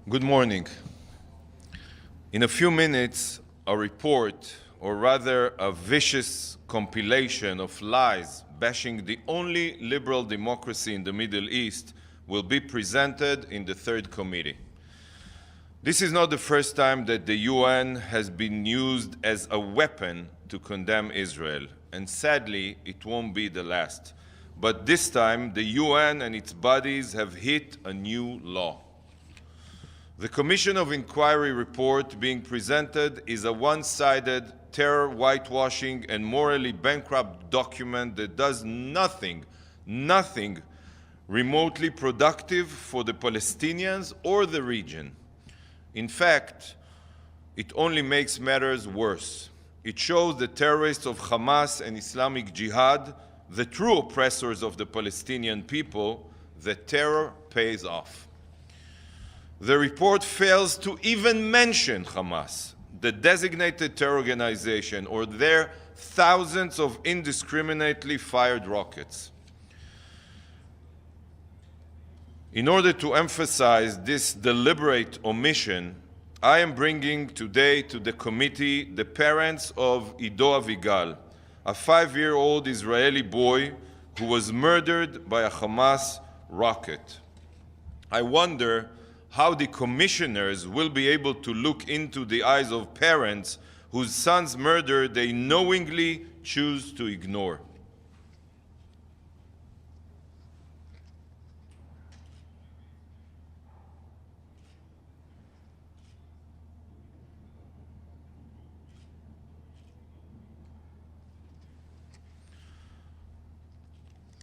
Good morning. In a few minutes, a report, or rather a vicious compilation of lies bashing the only liberal democracy in the Middle East, will be presented in the third committee. This is not the first time that the UN has been used as a weapon to condemn Israel, and sadly, it won't be the last. But this time, the UN and its bodies have hit a new law. The Commission of Inquiry report being presented is a one-sided, terror whitewashing and morally bankrupt document that does nothing remotely productive for the Palestinians or the region. In fact, it only makes matters worse. It shows the terrorists of Hamas and Islamic Jihad, the true oppressors of the Palestinian people, that terror pays off. The report fails to even mention Hamas, the designated terror organization, or their thousands of indiscriminately fired rockets. In order to emphasize this deliberate omission, I am bringing today to the committee the parents of Ido Avigal, a 5-year-old Israeli boy who was murdered by a Hamas rocket. I wonder how the commissioners will be able to look into the eyes of parents whose son's murder they knowingly choose to ignore.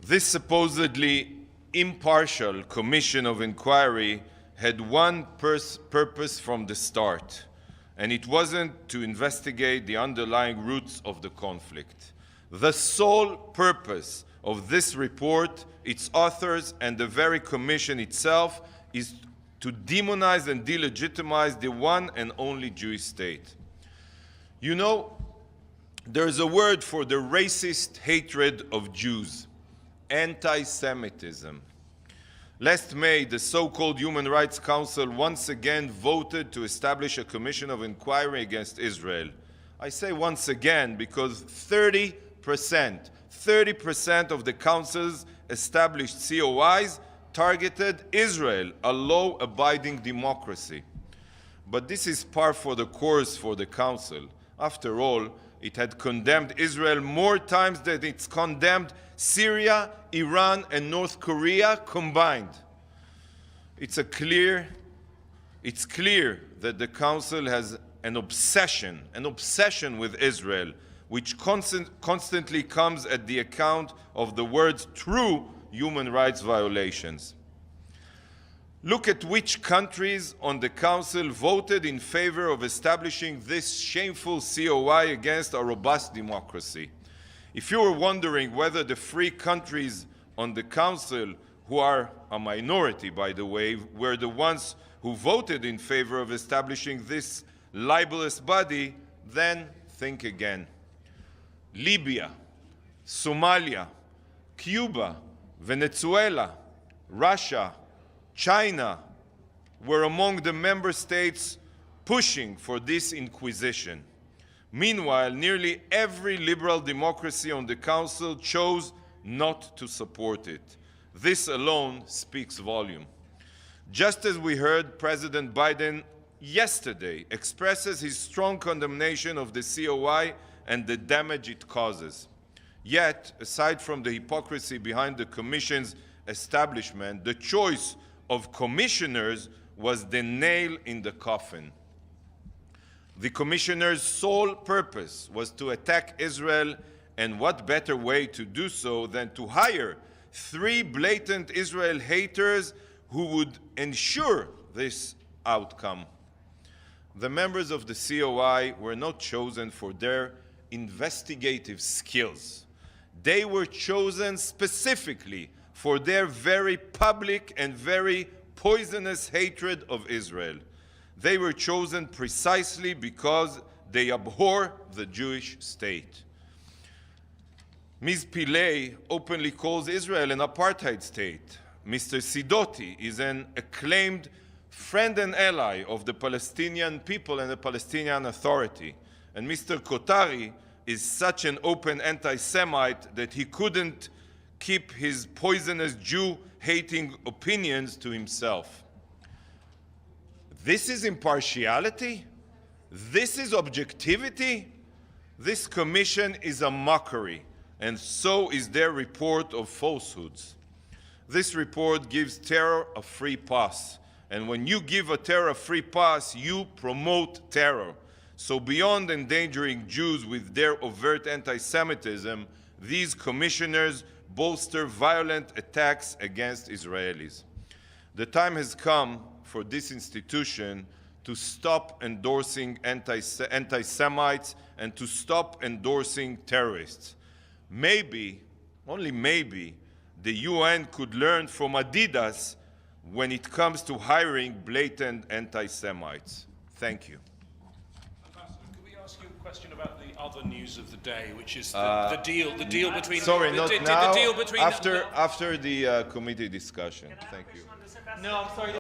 This supposedly impartial commission of inquiry had one purpose from the start, and it wasn't to investigate the underlying roots of the conflict. The sole purpose of this report, its authors, and the very commission itself is to demonize and delegitimize the one and only Jewish state. You know, there's a word for the racist hatred of Jews: anti-Semitism. Last May, the so-called Human Rights Council once again voted to establish a commission of inquiry against Israel. I say once again because 30% of the council's established COIs targeted Israel, a law-abiding democracy. But this is par for the course for the council. After all, it had condemned Israel more times than it's condemned Syria, Iran, and North Korea combined. It's clear that the Council has an obsession with Israel, which constantly comes at the account of the words true human rights violations. Look at which countries on the Council voted in favor of establishing this shameful COI against a robust democracy. If you were wondering whether the free countries on the Council, who are a minority, by the way, were the ones who voted in favor of establishing this libelous body, then think again. Libya, Somalia, Cuba, Venezuela, Russia, China were among the member states pushing for this inquisition. Meanwhile, nearly every liberal democracy on the Council chose not to support it. This alone speaks volume. Just as we heard President Biden yesterday expresses his strong condemnation of the COI and the damage it causes. Yet, aside from the hypocrisy behind the Commission's establishment, the choice of commissioners was the nail in the coffin. The commissioner's sole purpose was to attack Israel, and what better way to do so than to hire 3 blatant Israel haters who would ensure this outcome. The members of the COI were not chosen for their investigative skills. They were chosen specifically for their very public and very poisonous hatred of Israel. They were chosen precisely because they abhor the Jewish state. Ms. Pillay openly calls Israel an apartheid state. Mr. Sidoti is an acclaimed friend and ally of the Palestinian people and the Palestinian Authority. And Mr. Kotari is such an open anti-Semite that he couldn't keep his poisonous Jew-hating opinions to himself. This is impartiality? This is objectivity? This commission is a mockery, and so is their report of falsehoods. This report gives terror a free pass, and when you give a terror a free pass, you promote terror. So beyond endangering Jews with their overt anti-Semitism, these commissioners bolster violent attacks against Israelis. The time has come for this institution to stop endorsing anti-Semites and to stop endorsing terrorists. Maybe, only maybe, the UN could learn from Adidas when it comes to hiring blatant anti-Semites. Thank you. Could we ask you a question about the other news of the day, which is the deal between... Sorry, not now. The deal between... After the committee discussion. Thank you. No, I'm sorry.